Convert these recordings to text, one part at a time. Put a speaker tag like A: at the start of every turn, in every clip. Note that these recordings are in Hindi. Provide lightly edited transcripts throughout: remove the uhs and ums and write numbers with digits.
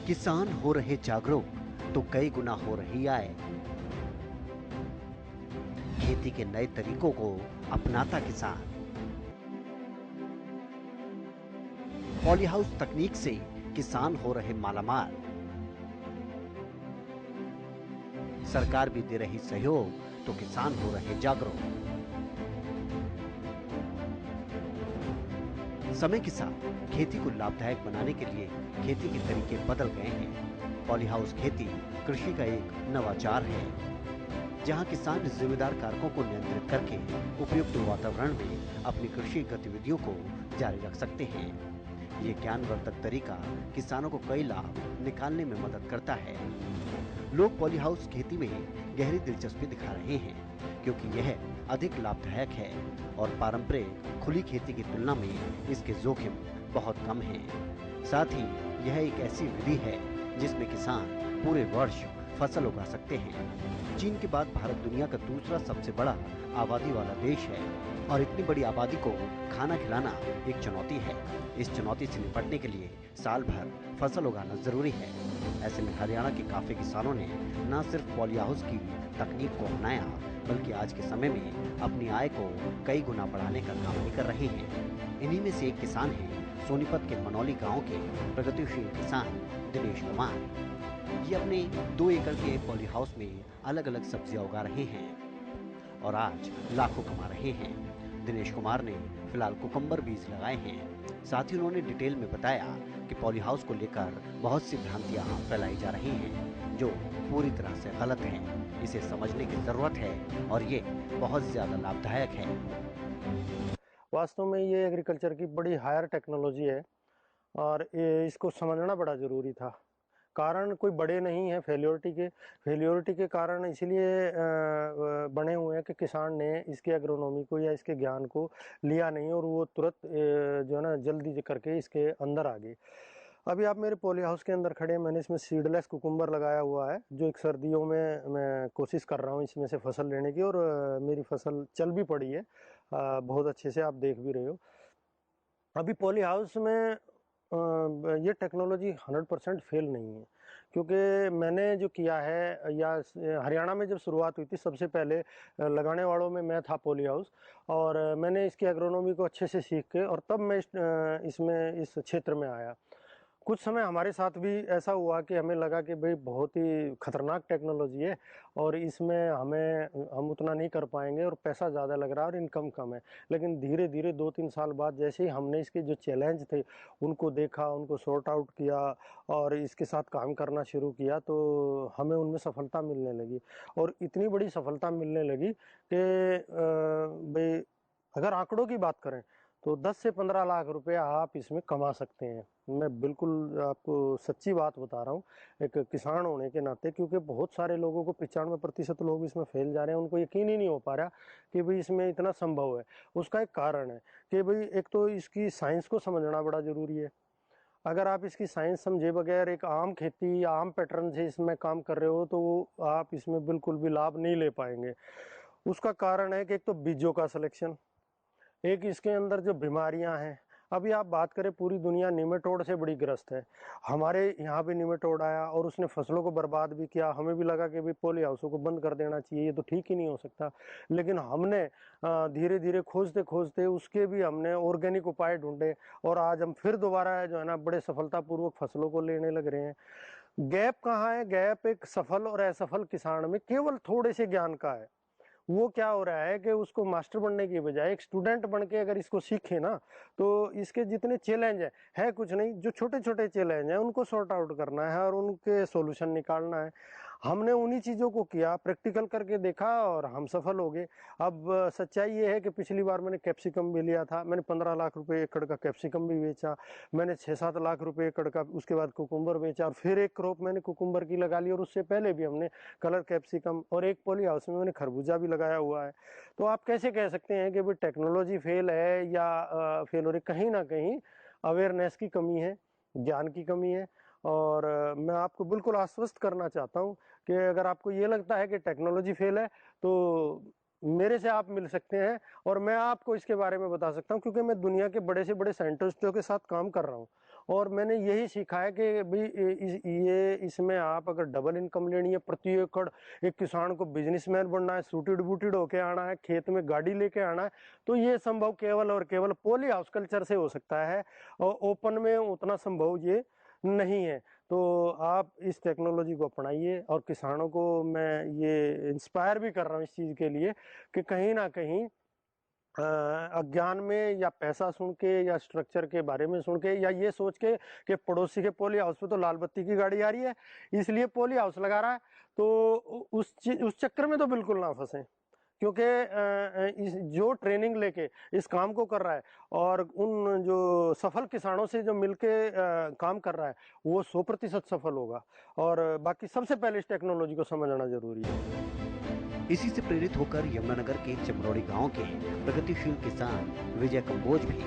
A: किसान हो रहे जागरूक तो कई गुना हो रही आय। खेती के नए तरीकों को अपनाता किसान। पॉली हाउस तकनीक से किसान हो रहे मालामाल। सरकार भी दे रही सहयोग तो किसान हो रहे जागरूक। समय के साथ खेती को लाभदायक बनाने के लिए खेती के तरीके बदल गए हैं। पॉली हाउस खेती कृषि का एक नवाचार है, जहां किसान जिम्मेदार कारकों को नियंत्रित करके उपयुक्त वातावरण में अपनी कृषि गतिविधियों को जारी रख सकते हैं। ये ज्ञानवर्धक तरीका किसानों को कई लाभ निकालने में मदद करता है। लोग पॉली हाउस खेती में गहरी दिलचस्पी दिखा रहे हैं, क्योंकि यह अधिक लाभदायक है और पारंपरिक खुली खेती की तुलना में इसके जोखिम बहुत कम हैं। साथ ही यह एक ऐसी विधि है जिसमें किसान पूरे वर्ष फसल उगा सकते हैं। चीन के बाद भारत दुनिया का दूसरा सबसे बड़ा आबादी वाला देश है और इतनी बड़ी आबादी को खाना खिलाना एक चुनौती है। इस चुनौती से निपटने के लिए साल भर फसल उगाना जरूरी है। ऐसे में हरियाणा के काफी किसानों ने न सिर्फ पॉली हाउस की तकनीक को अपनाया, बल्कि आज के समय में अपनी आय को कई गुना बढ़ाने का काम भी कर रहे हैं। इन्हीं में से एक किसान हैं सोनीपत के मनौली गांव के प्रगतिशील किसान दिनेश कुमार। ये अपने 2 एकड़ के पॉली हाउस में अलग अलग सब्जियां उगा रहे हैं और आज लाखों कमा रहे हैं। दिनेश कुमार ने फिलहाल कुकुम्बर बीज लगाए हैं। साथ ही उन्होंने डिटेल में बताया कि पॉली हाउस को लेकर बहुत सी भ्रांतियां फैलाई जा रही हैं, जो पूरी तरह से गलत हैं। इसे समझने की जरूरत है और ये बहुत ज्यादा लाभदायक है।
B: वास्तव में ये एग्रीकल्चर की बड़ी हायर टेक्नोलॉजी है और इसको समझना बड़ा ज़रूरी था। कारण कोई बड़े नहीं है फेल्योरिटी के कारण इसलिए बने हुए हैं कि किसान ने इसके एग्रोनॉमी को या इसके ज्ञान को लिया नहीं और वो तुरंत जो है ना जल्दी करके इसके अंदर आ गए। अभी आप मेरे पॉली हाउस के अंदर खड़े हैं, मैंने इसमें सीडलेस कुकुम्बर लगाया हुआ है, जो एक सर्दियों में मैं कोशिश कर रहा हूँ इसमें से फसल लेने की और मेरी फसल चल भी पड़ी है बहुत अच्छे से, आप देख भी रहे हो। अभी पॉली हाउस में ये टेक्नोलॉजी 100% फेल नहीं है, क्योंकि मैंने जो किया है या हरियाणा में जब शुरुआत हुई थी सबसे पहले लगाने वालों में मैं था पॉली हाउस, और मैंने इसकी एग्रोनॉमी को अच्छे से सीख के और तब मैं इसमें इस क्षेत्र में आया। कुछ समय हमारे साथ भी ऐसा हुआ कि हमें लगा कि भाई बहुत ही खतरनाक टेक्नोलॉजी है और इसमें हम उतना नहीं कर पाएंगे और पैसा ज़्यादा लग रहा है और इनकम कम है। लेकिन धीरे धीरे 2-3 साल बाद जैसे ही हमने इसके जो चैलेंज थे उनको देखा, उनको सॉर्ट आउट किया और इसके साथ काम करना शुरू किया, तो हमें उनमें सफलता मिलने लगी और इतनी बड़ी सफलता मिलने लगी कि भाई अगर आंकड़ों की बात करें तो 10 से 15 लाख रुपए आप इसमें कमा सकते हैं। मैं बिल्कुल आपको सच्ची बात बता रहा हूँ एक किसान होने के नाते, क्योंकि बहुत सारे लोगों को 95% लोग इसमें फेल जा रहे हैं, उनको यकीन ही नहीं हो पा रहा कि भाई इसमें इतना संभव है। उसका एक कारण है कि भाई एक तो इसकी साइंस को समझना बड़ा ज़रूरी है। अगर आप इसकी साइंस समझे बगैर एक आम खेती या आम पैटर्न से इसमें काम कर रहे हो तो आप इसमें बिल्कुल भी लाभ नहीं ले पाएंगे। उसका कारण है कि एक तो बीजों का सिलेक्शन, एक इसके अंदर जो बीमारियां हैं। अभी आप बात करें पूरी दुनिया निमेटोड से बड़ी ग्रस्त है, हमारे यहाँ भी निमेटोड आया और उसने फसलों को बर्बाद भी किया। हमें भी लगा कि भाई पॉली हाउसों को बंद कर देना चाहिए, ये तो ठीक ही नहीं हो सकता। लेकिन हमने धीरे धीरे खोजते खोजते उसके भी हमने ऑर्गेनिक उपाय ढूंढे और आज हम फिर दोबारा जो है ना बड़े सफलतापूर्वक फसलों को लेने लग रहे हैं। गैप कहाँ है? गैप एक सफल और असफल किसान में केवल थोड़े से ज्ञान का है। वो क्या हो रहा है कि उसको मास्टर बनने की बजाय एक स्टूडेंट बन के अगर इसको सीखे ना, तो इसके जितने चैलेंज है कुछ नहीं, जो छोटे छोटे चैलेंज हैं उनको सॉर्ट आउट करना है और उनके सॉल्यूशन निकालना है। हमने उन्हीं चीज़ों को किया, प्रैक्टिकल करके देखा और हम सफल हो गए। अब सच्चाई ये है कि पिछली बार मैंने कैप्सिकम भी लिया था, मैंने 15 लाख रुपए एकड़ का कैप्सिकम भी बेचा, मैंने 6-7 लाख रुपए एकड़ का उसके बाद कुकुम्बर बेचा और फिर एक क्रॉप मैंने कुकुम्बर की लगा ली और उससे पहले भी हमने कलर कैप्सिकम और एक पॉली हाउस में मैंने खरबूजा भी लगाया हुआ है। तो आप कैसे कह सकते हैं कि भाई टेक्नोलॉजी फेल है या फेल हो रही? कहीं ना कहीं अवेयरनेस की कमी है, ज्ञान की कमी है। और मैं आपको बिल्कुल आश्वस्त करना चाहता हूं कि अगर आपको ये लगता है कि टेक्नोलॉजी फेल है तो मेरे से आप मिल सकते हैं और मैं आपको इसके बारे में बता सकता हूं, क्योंकि मैं दुनिया के बड़े से बड़े साइंटिस्टों के साथ काम कर रहा हूं और मैंने यही सीखा है कि भाई ये इसमें आप अगर डबल इनकम लेनी है प्रति एकड़, एक किसान को बिजनेसमैन बनना है, सूटेड बूटेड होके आना है, खेत में गाड़ी लेके आना है, तो ये संभव केवल और केवल पॉली हाउस कल्चर से हो सकता है। और ओपन में उतना संभव ये नहीं है। तो आप इस टेक्नोलॉजी को अपनाइए, और किसानों को मैं ये इंस्पायर भी कर रहा हूँ इस चीज़ के लिए कि कहीं ना कहीं अज्ञान में या पैसा सुन के या स्ट्रक्चर के बारे में सुन के या ये सोच के कि पड़ोसी के पॉली हाउस पे तो लाल बत्ती की गाड़ी आ रही है इसलिए पॉली हाउस लगा रहा है, तो उस चक्कर में तो बिल्कुल ना फंसे। क्योंकि जो ट्रेनिंग लेके इस काम को कर रहा है और उन जो सफल किसानों से जो मिलके काम कर रहा है वो 100% सफल होगा। और बाकी सबसे पहले इस टेक्नोलॉजी को समझना जरूरी है।
A: इसी से प्रेरित होकर यमुनानगर के चमरौड़ी गांव के प्रगतिशील किसान विजय कंबोज भी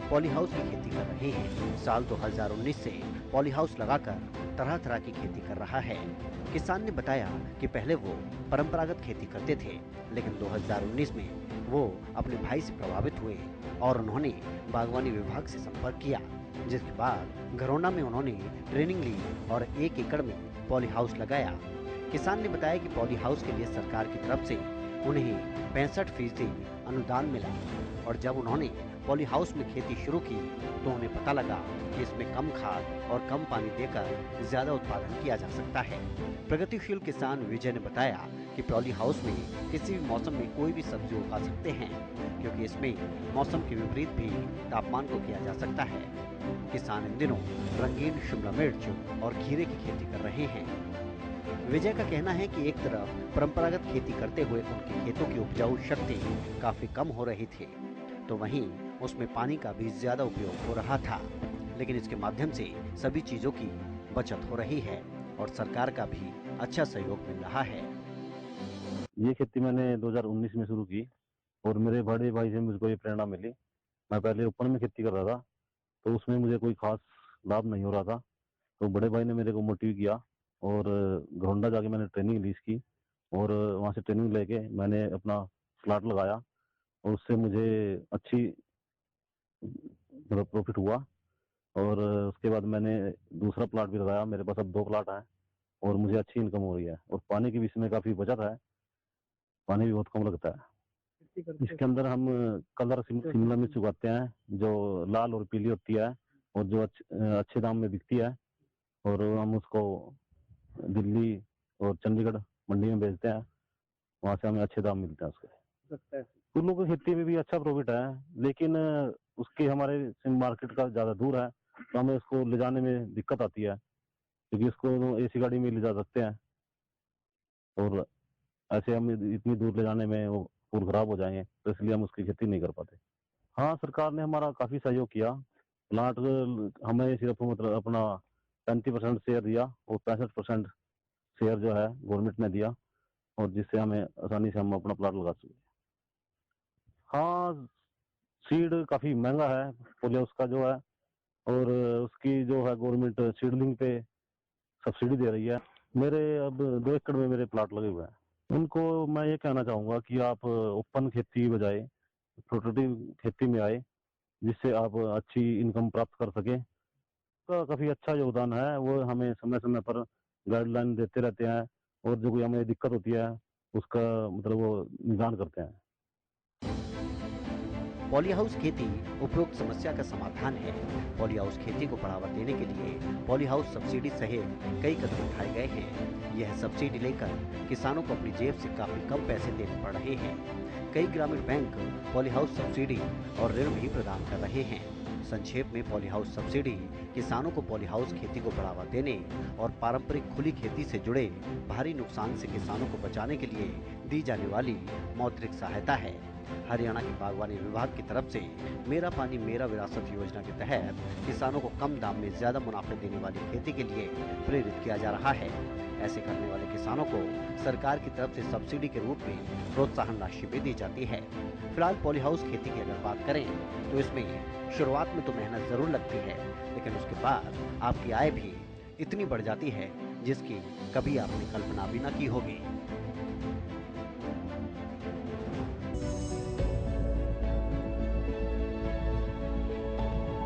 A: पॉली हाउस की खेती कर रहे हैं। साल 2019 से पॉली हाउस लगाकर तरह तरह की खेती कर रहा है। किसान ने बताया कि पहले वो परंपरागत खेती करते थे, लेकिन 2019 में वो अपने भाई से प्रभावित हुए और उन्होंने बागवानी विभाग से संपर्क किया, जिसके बाद घरौंडा में उन्होंने ट्रेनिंग ली और 1 एकड़ में पॉली हाउस लगाया। किसान ने बताया कि पॉली हाउस के लिए सरकार की तरफ से उन्हें 65% अनुदान मिला, और जब उन्होंने पॉली हाउस में खेती शुरू की तो उन्हें पता लगा कि इसमें कम खाद और कम पानी देकर ज्यादा उत्पादन किया जा सकता है। प्रगतिशील किसान विजय ने बताया कि पॉली हाउस में किसी भी मौसम में कोई भी सब्जी उगा सकते हैं, क्योंकि इसमें मौसम के विपरीत भी तापमान को किया जा सकता है। किसान इन दिनों रंगीन शिमला मिर्च और खीरे की खेती कर रहे हैं। विजय का कहना है कि एक तरफ परंपरागत खेती करते हुए उनके खेतों की उपजाऊ शक्ति काफी कम हो रही थी, तो वहीं उसमें पानी का भी ज्यादा उपयोग हो रहा था, लेकिन इसके माध्यम से सभी चीजों की बचत हो रही है और सरकार का भी अच्छा सहयोग मिल रहा है।
C: ये खेती मैंने 2019 में शुरू की और मेरे बड़े भाई से मुझको ये प्रेरणा मिली। मैं पहले ओपन में खेती कर रहा था, तो उसमें मुझे कोई खास लाभ नहीं हो रहा था, तो बड़े भाई ने मेरे को मोटिव किया और घरौंडा जाके मैंने ट्रेनिंग ली इसकी, और वहाँ से ट्रेनिंग लेके मैंने अपना प्लाट लगाया और उससे मुझे अच्छी मतलब प्रॉफिट हुआ। और उसके बाद मैंने दूसरा प्लाट भी लगाया, मेरे पास अब 2 प्लाट है और मुझे अच्छी इनकम हो रही है, और पानी की भी इसमें काफ़ी बचत है, पानी भी बहुत कम लगता है। इसके अंदर हम कलर शिमला मिर्च उगाते हैं जो लाल और पीली होती है और जो अच्छे दाम में बिकती है, और हम उसको दिल्ली और चंडीगढ़ मंडी में बेचते हैं, वहाँ से हमें अच्छे दाम मिलते हैं उसके। फूलों की खेती में भी अच्छा प्रॉफिट है, लेकिन उसके हमारे मार्केट का ज़्यादा दूर है, तो हमें उसको ले जाने में दिक्कत आती है, क्योंकि उसको एसी गाड़ी में ले जा सकते हैं और ऐसे हम इतनी दूर ले जाने में वो फूल खराब हो जाएंगे, तो इसलिए हम उसकी खेती नहीं कर पाते। हाँ, सरकार ने हमारा काफ़ी सहयोग किया। प्लांट हमें सिर्फ मतलब अपना 35% शेयर दिया और 65% शेयर जो है गवर्नमेंट ने दिया, और जिससे हमें आसानी से हम अपना प्लाट लगा सकें। हाँ, सीड काफ़ी महंगा है पॉली हाउस का जो है, और उसकी जो है गवर्नमेंट सीडलिंग पे सब्सिडी दे रही है। मेरे अब 2 एकड़ में मेरे प्लाट लगे हुए हैं। उनको मैं ये कहना चाहूँगा कि आप ओपन खेती बजाय प्रोटेक्टिव खेती में आए, जिससे आप अच्छी इनकम प्राप्त कर सकें। का काफ़ी अच्छा योगदान है, वो हमें समय समय पर गाइडलाइन देते रहते हैं, और जो कोई हमें दिक्कत होती है उसका मतलब वो निदान करते हैं।
A: पॉली हाउस खेती उपरोक्त समस्या का समाधान है। पॉली हाउस खेती को बढ़ावा देने के लिए पॉली हाउस सब्सिडी सहित कई कदम उठाए गए हैं। यह सब्सिडी लेकर किसानों को अपनी जेब से काफी कम पैसे देने पड़ रहे हैं। कई ग्रामीण बैंक पॉली हाउस सब्सिडी और ऋण भी प्रदान कर रहे हैं। संक्षेप में पॉली हाउस सब्सिडी किसानों को पॉली हाउस खेती को बढ़ावा देने और पारंपरिक खुली खेती से जुड़े भारी नुकसान से किसानों को बचाने के लिए दी जाने वाली मौद्रिक सहायता है। हरियाणा के बागवानी विभाग की तरफ से मेरा पानी मेरा विरासत योजना के तहत किसानों को कम दाम में ज्यादा मुनाफे देने वाली खेती के लिए प्रेरित किया जा रहा है। ऐसे करने वाले किसानों को सरकार की तरफ से सब्सिडी के रूप में प्रोत्साहन राशि भी दी जाती है। फिलहाल पॉली हाउस खेती की अगर बात करें तो इसमें शुरुआत में तो मेहनत जरूर लगती है, लेकिन उसके बाद आपकी आय भी इतनी बढ़ जाती है जिसकी कभी आपने कल्पना भी न की होगी।